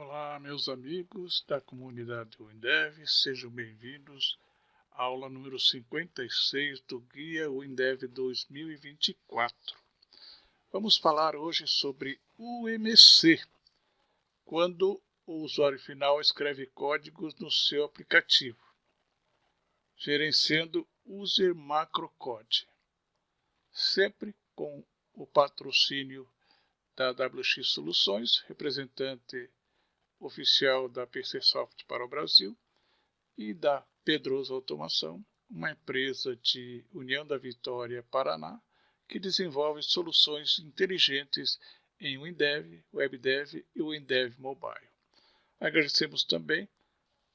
Olá, meus amigos da comunidade Windev, sejam bem-vindos à aula número 56 do Guia Windev 2024. Vamos falar hoje sobre UMC, quando o usuário final escreve códigos no seu aplicativo, gerenciando User Macro Code, sempre com o patrocínio da WX Soluções, representante oficial da PCsoft para o Brasil, e da Pedroso Automação, uma empresa de União da Vitória, Paraná, que desenvolve soluções inteligentes em Windev, WebDev e Windev Mobile. Agradecemos também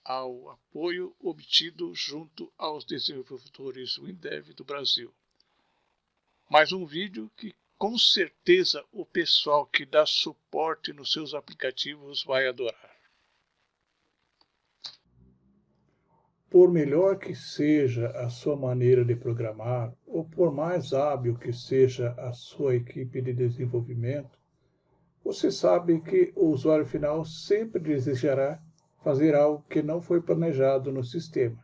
ao apoio obtido junto aos desenvolvedores Windev do Brasil. Mais um vídeo que com certeza o pessoal que dá suporte nos seus aplicativos vai adorar. Por melhor que seja a sua maneira de programar, ou por mais hábil que seja a sua equipe de desenvolvimento, você sabe que o usuário final sempre desejará fazer algo que não foi planejado no sistema.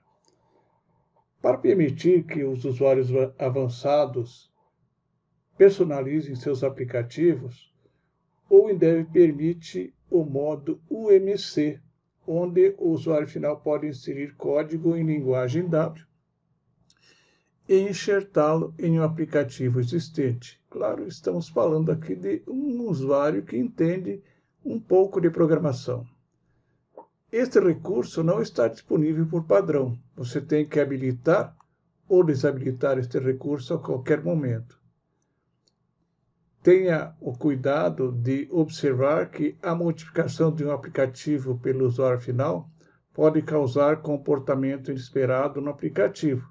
Para permitir que os usuários avançados personalizem seus aplicativos, o Windev permite o modo UMC, onde o usuário final pode inserir código em linguagem W e enxertá-lo em um aplicativo existente. Claro, estamos falando aqui de um usuário que entende um pouco de programação. Este recurso não está disponível por padrão. Você tem que habilitar ou desabilitar este recurso a qualquer momento. Tenha o cuidado de observar que a modificação de um aplicativo pelo usuário final pode causar comportamento inesperado no aplicativo.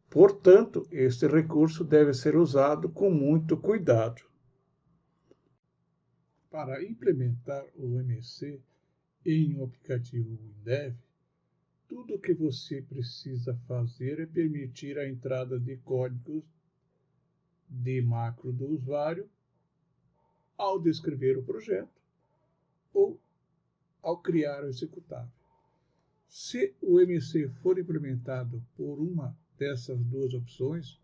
Portanto, este recurso deve ser usado com muito cuidado. Para implementar o UMC em um aplicativo Windev, tudo o que você precisa fazer é permitir a entrada de códigos de macro do usuário ao descrever o projeto ou ao criar o executável. Se o MC for implementado por uma dessas duas opções,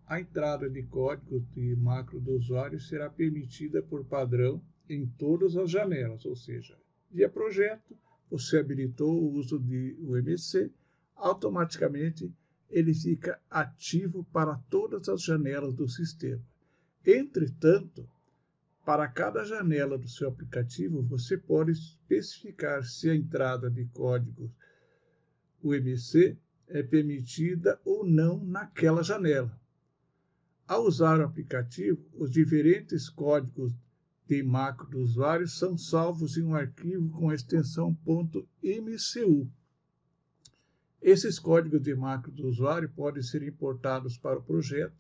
a entrada de código de macro do usuário será permitida por padrão em todas as janelas, ou seja, via projeto, você habilitou o uso de UMC, automaticamente ele fica ativo para todas as janelas do sistema. Entretanto, para cada janela do seu aplicativo, você pode especificar se a entrada de códigos UMC é permitida ou não naquela janela. Ao usar o aplicativo, os diferentes códigos de macro do usuário são salvos em um arquivo com a extensão .mcu. Esses códigos de macro do usuário podem ser importados para o projeto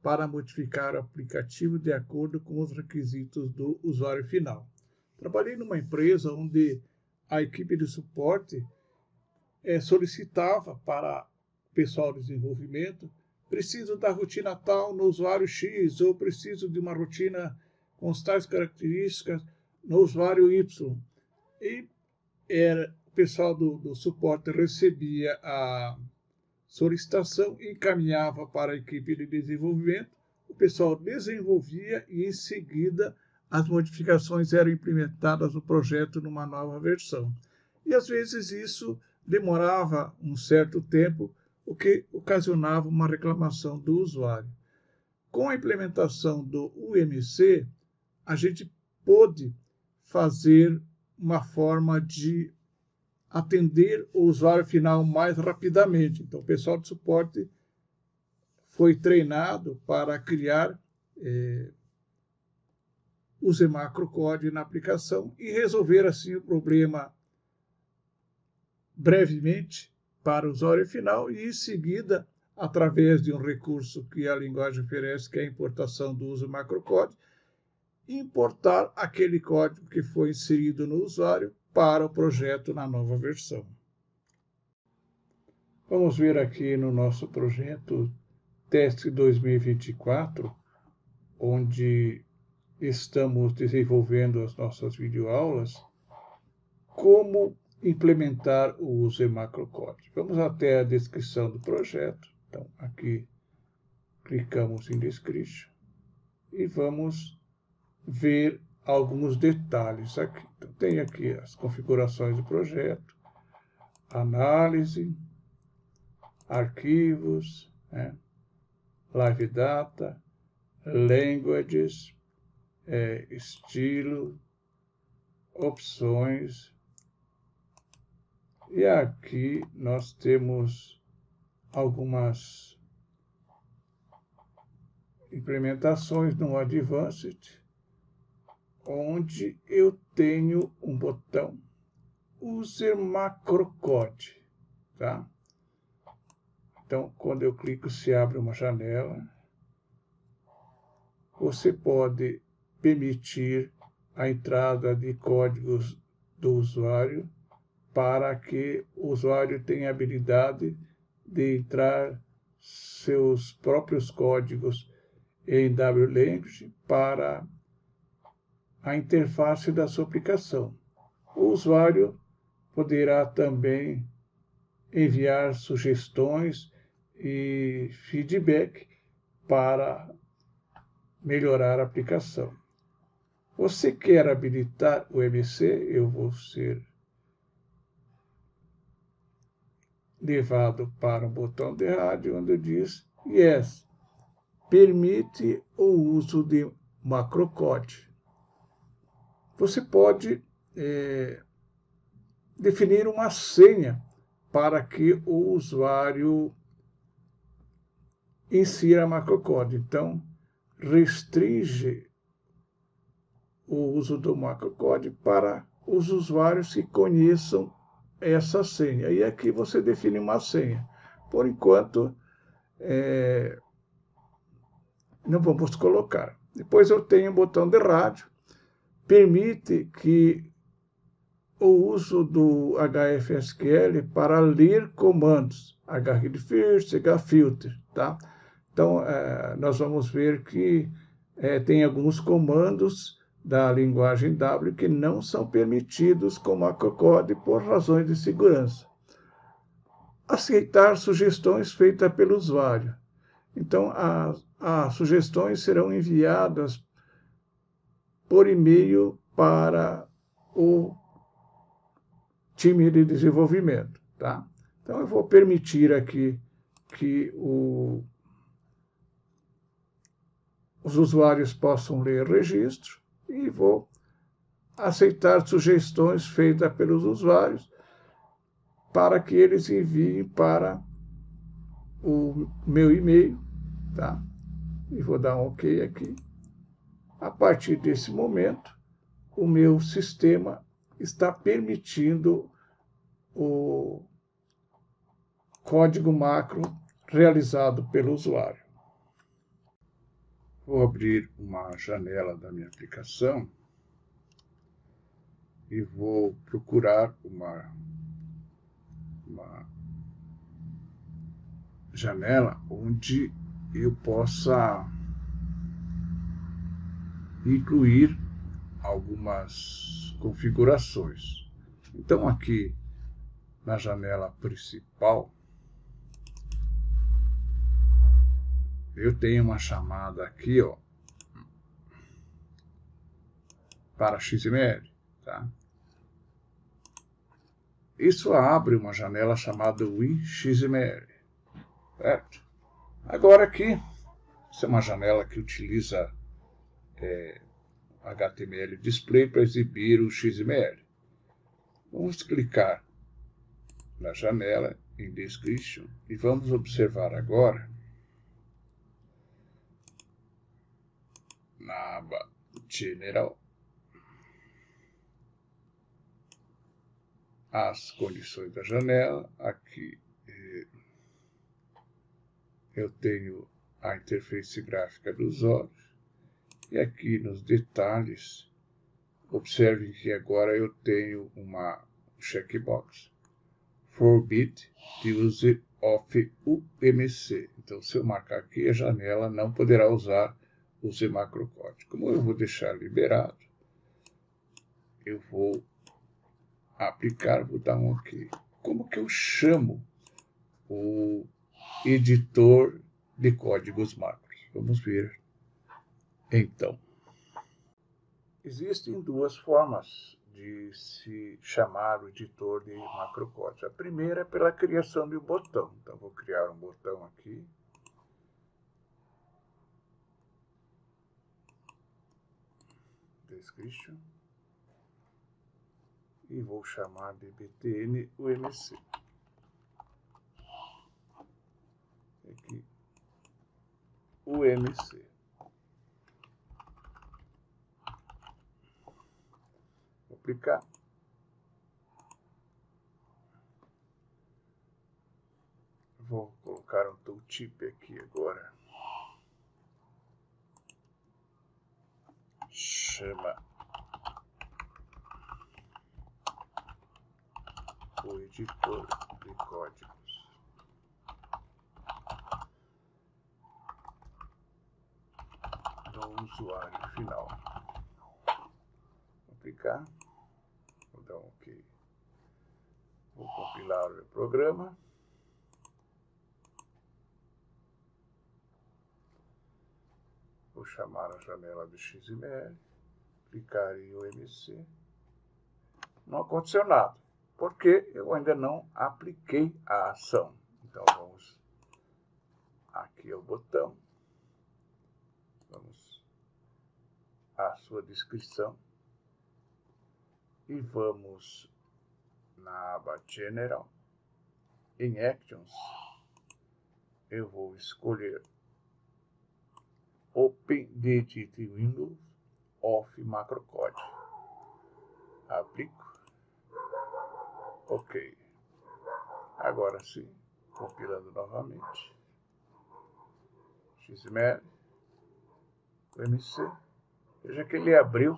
para modificar o aplicativo de acordo com os requisitos do usuário final. Trabalhei numa empresa onde a equipe de suporte solicitava para o pessoal de desenvolvimento: preciso da rotina tal no usuário X, ou preciso de uma rotina com tais características no usuário Y. E o pessoal do suporte recebia a solicitação, encaminhava para a equipe de desenvolvimento, o pessoal desenvolvia e em seguida as modificações eram implementadas no projeto numa nova versão. E às vezes isso demorava um certo tempo, o que ocasionava uma reclamação do usuário. Com a implementação do UMC, a gente pôde fazer uma forma de atender o usuário final mais rapidamente. Então, o pessoal de suporte foi treinado para criar o macrocode na aplicação e resolver assim o problema brevemente para o usuário final e, em seguida, através de um recurso que a linguagem oferece, que é a importação do uso macrocode, importar aquele código que foi inserido no usuário para o projeto na nova versão. Vamos ver aqui no nosso projeto Teste 2024, onde estamos desenvolvendo as nossas videoaulas. como implementar o user macrocode. Vamos até a descrição do projeto. Então, aqui clicamos em Description e vamos ver alguns detalhes aqui. Então, tem aqui as configurações do projeto, análise, arquivos, live data, languages, estilo, opções. E aqui nós temos algumas implementações no Advanced, onde eu tenho um botão User Macrocode, tá? Então, quando eu clico, se abre uma janela. Você pode permitir a entrada de códigos do usuário para que o usuário tenha a habilidade de entrar seus próprios códigos em WLanguage para a interface da sua aplicação. O usuário poderá também enviar sugestões e feedback para melhorar a aplicação. Você quer habilitar o MC? Eu vou ser levado para um botão de rádio onde diz Yes, permite o uso de macrocode. Você pode definir uma senha para que o usuário insira macrocode. Então, restringe o uso do macrocode para os usuários que conheçam essa senha. E aqui você define uma senha. Por enquanto, não vamos colocar. Depois eu tenho um botão de rádio, permite que o uso do HFSQL para ler comandos, hreadfirst, hfilter, tá? Então, nós vamos ver que tem alguns comandos da linguagem W que não são permitidos com macrocode por razões de segurança. Aceitar sugestões feitas pelo usuário. Então, as sugestões serão enviadas por e-mail para o time de desenvolvimento, tá? Então, eu vou permitir aqui que os usuários possam ler registro e vou aceitar sugestões feitas pelos usuários para que eles enviem para o meu e-mail, tá? E vou dar um OK aqui. A partir desse momento, o meu sistema está permitindo o código macro realizado pelo usuário. Vou abrir uma janela da minha aplicação e vou procurar uma janela onde eu possa incluir algumas configurações. Então, aqui na janela principal, eu tenho uma chamada aqui, ó, para XML, tá? Isso abre uma janela chamada WinXML, certo? Agora aqui, essa é uma janela que utiliza HTML Display para exibir o XML. Vamos clicar na janela em Description e vamos observar agora na aba General as condições da janela. Aqui eu tenho a interface gráfica dos olhos e aqui nos detalhes observem que agora eu tenho uma checkbox Forbid the use of UMC. Então, se eu marcar aqui, a janela não poderá usar o macrocode. Como eu vou deixar liberado, eu vou aplicar, vou dar um OK. Como que eu chamo o editor de códigos macros? Vamos ver. Então, existem duas formas de se chamar o editor de macrocódigo. A primeira é pela criação de um botão. Então, vou criar um botão aqui. Description. E vou chamar de btn umc. Aqui, umc. Vou aplicar. Vou colocar um tooltip aqui agora. Chama o editor de códigos. Do usuário final. Vou aplicar. Vou dar um OK. Vou compilar o programa. Vou chamar a janela do XML. Clicar em umc. Não aconteceu nada, porque eu ainda não apliquei a ação. Então, vamos aqui ao botão. Vamos à sua descrição. E vamos na aba General. Em Actions, eu vou escolher Open the Edit Window of Macrocode. Aplico. OK. Agora sim, compilando novamente. XML, umc. Veja que ele abriu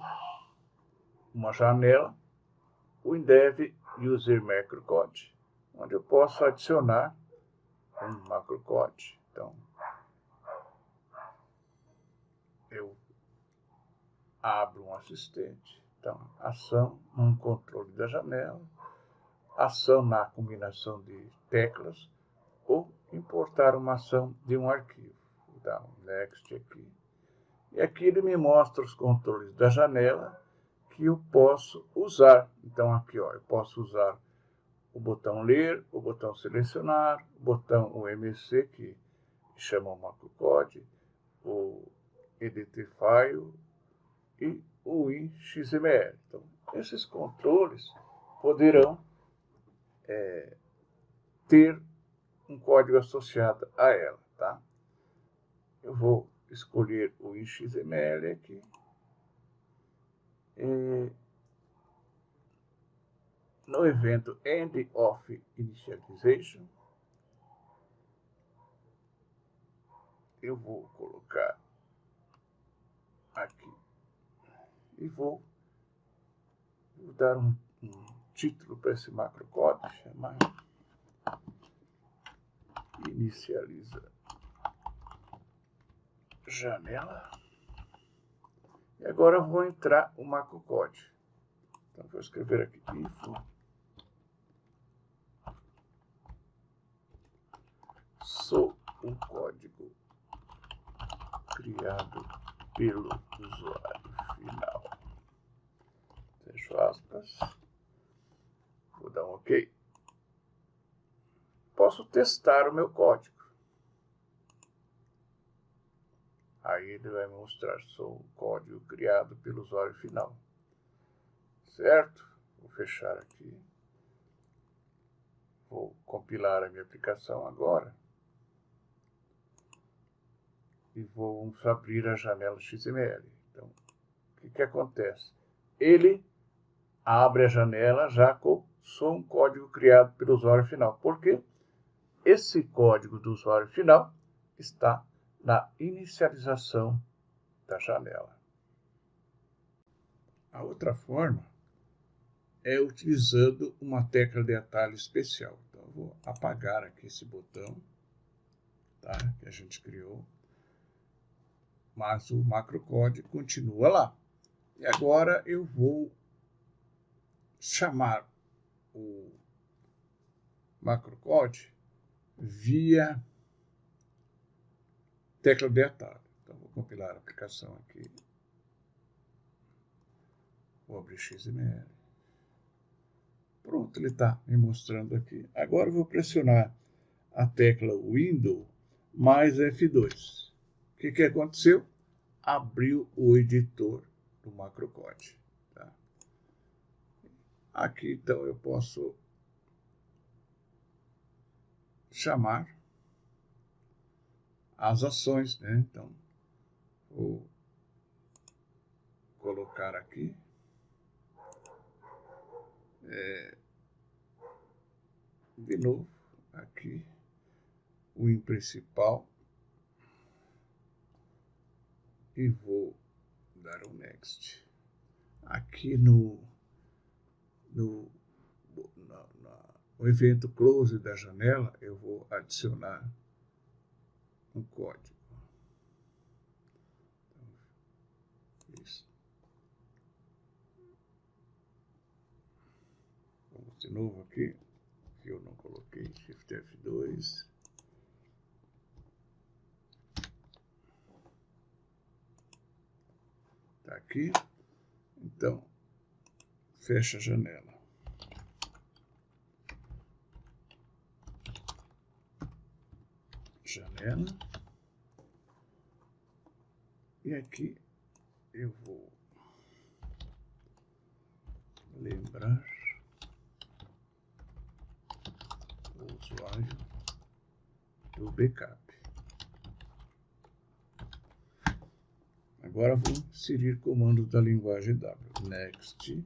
uma janela, o Indev User Macrocode, onde eu posso adicionar um macrocode. Então, eu abro um assistente. Então, ação no controle da janela, ação na combinação de teclas, ou importar uma ação de um arquivo. Vou dar um Next aqui. E aqui ele me mostra os controles da janela que eu posso usar. Então, aqui, ó, eu posso usar o botão ler, o botão selecionar, o botão umc, que chama o macrocode, o edit file e o XML. Então, esses controles poderão ter um código associado a ela, tá? Eu vou escolher o XML aqui. No evento End of Initialization, eu vou colocar aqui e vou dar um título para esse macrocode, chamar inicializa janela. E agora eu vou entrar o macrocode. Então vou escrever aqui info sou um código criado pelo usuário final. Fecho aspas. Vou dar um OK. Posso testar o meu código. Aí ele vai mostrar, sou um código criado pelo usuário final. Certo? Vou fechar aqui. Vou compilar a minha aplicação agora. E vamos abrir a janela XML. Então, o que acontece? Ele abre a janela já com sou um código criado pelo usuário final. Por quê? Esse código do usuário final está na inicialização da janela. A outra forma é utilizando uma tecla de atalho especial. Então, eu vou apagar aqui esse botão, tá, que a gente criou, mas o macrocode continua lá. E agora eu vou chamar o macrocode via tecla de atalho. Então, vou compilar a aplicação aqui. Vou abrir XML. Pronto, ele está me mostrando aqui. Agora eu vou pressionar a tecla Windows mais F2. O que aconteceu? Abriu o editor do macrocode. Tá? Aqui, então, eu posso chamar as ações, né? Então, vou colocar aqui de novo aqui o in principal e vou dar um next. Aqui no evento close da janela eu vou adicionar um código. Isso. Vamos de novo aqui, que eu não coloquei, Shift F2. Está aqui. Então, fecha a janela. Janela. E aqui eu vou lembrar o usuário do backup. Agora vou inserir comandos da linguagem W. Next,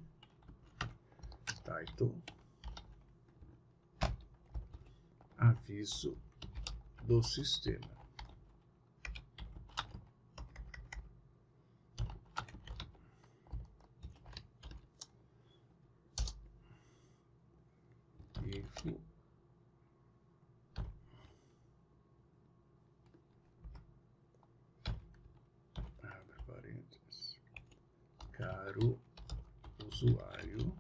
title, aviso do sistema. Info. Abre parênteses. Caro usuário,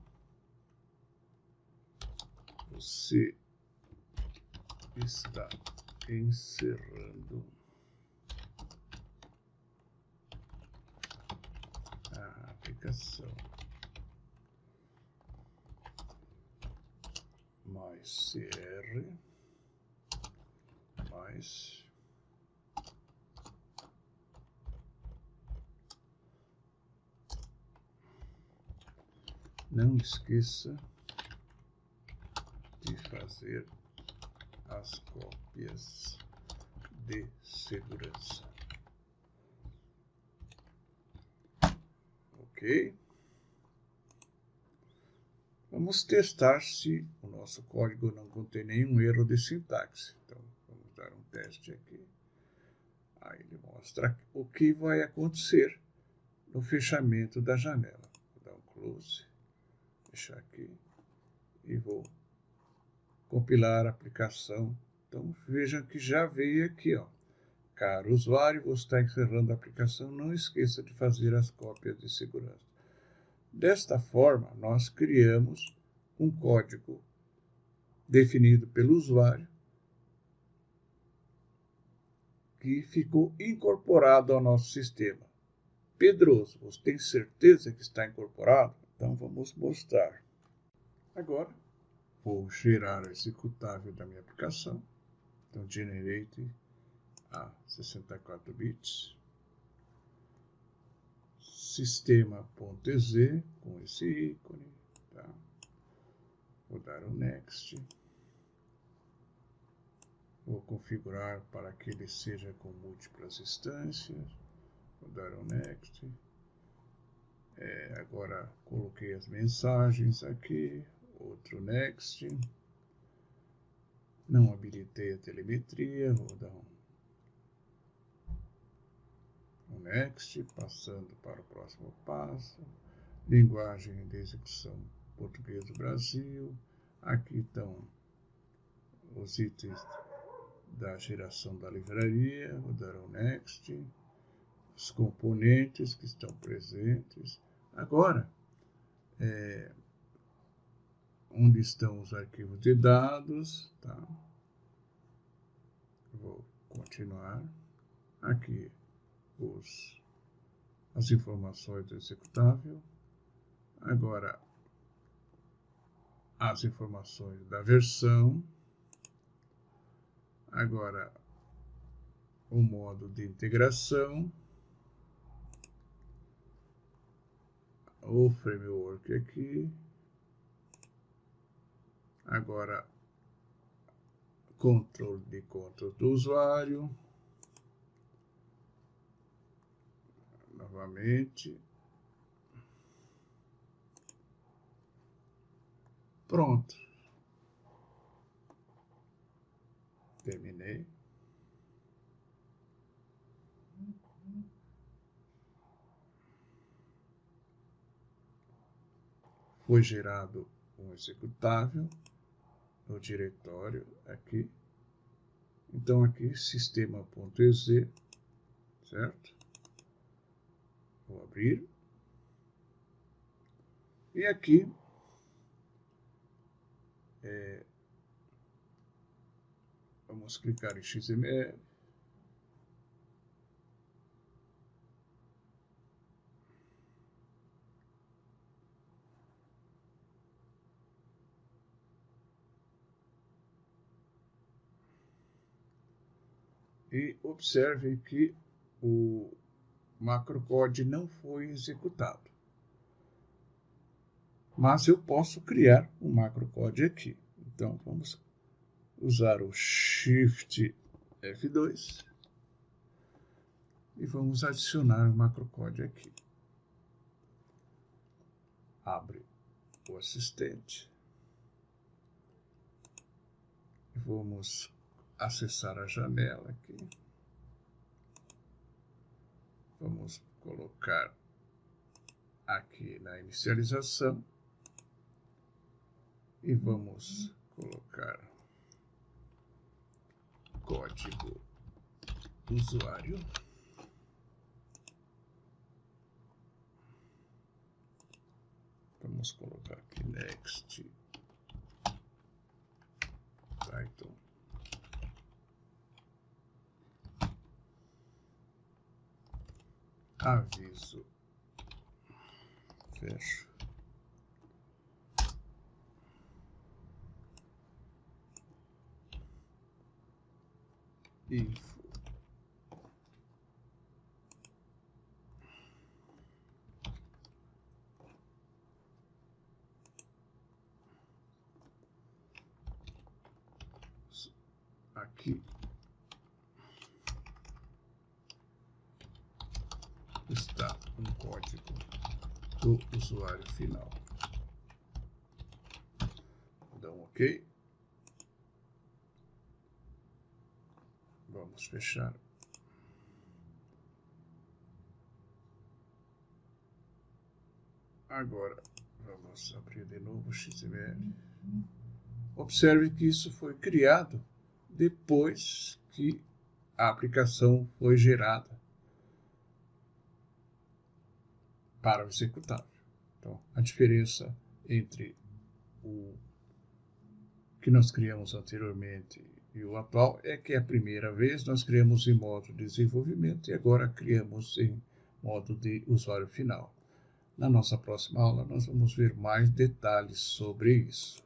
você está encerrando a aplicação mais CR mais não esqueça de fazer as cópias de segurança. Ok? Vamos testar se o nosso código não contém nenhum erro de sintaxe. Então, vamos dar um teste aqui. Aí ele mostra o que vai acontecer no fechamento da janela. Vou dar um close, fechar aqui e vou compilar a aplicação. Então, vejam que já veio aqui, ó. Caro usuário, você está encerrando a aplicação, não esqueça de fazer as cópias de segurança. Desta forma, nós criamos um código definido pelo usuário que ficou incorporado ao nosso sistema. Pedroso, você tem certeza que está incorporado? Então vamos mostrar. Agora, vou gerar o executável da minha aplicação. Então, generate a 64 bits. Sistema.exe com esse ícone. Tá? Vou dar um next. Vou configurar para que ele seja com múltiplas instâncias. Vou dar um next. Agora coloquei as mensagens aqui. Outro next. Não habilitei a telemetria. Vou dar um next. Passando para o próximo passo. Linguagem de execução português do Brasil. Aqui estão os itens da geração da livraria. Vou dar um next. Os componentes que estão presentes. Agora, onde estão os arquivos de dados, tá? Vou continuar. Aqui as informações do executável. Agora, as informações da versão. Agora, o modo de integração. O framework aqui. Agora, controle de contas do usuário. Novamente. Pronto. Terminei. Foi gerado um executável no diretório aqui. Então aqui sistema.exe, certo? Vou abrir. E aqui vamos clicar em XML. E observe que o macrocode não foi executado. Mas eu posso criar um macrocode aqui. Então, vamos usar o Shift F2 e vamos adicionar o macrocode aqui. Abre o assistente. Vamos acessar a janela aqui. Vamos colocar aqui na inicialização e vamos colocar código usuário. Vamos colocar aqui next Python. Aviso. Fecho. Info. Aqui está um código do usuário final. Dá um OK. Vamos fechar. Agora, vamos abrir de novo o XML. Observe que isso foi criado depois que a aplicação foi gerada para o executável. Então, a diferença entre o que nós criamos anteriormente e o atual é que a primeira vez nós criamos em modo de desenvolvimento e agora criamos em modo de usuário final. Na nossa próxima aula nós vamos ver mais detalhes sobre isso.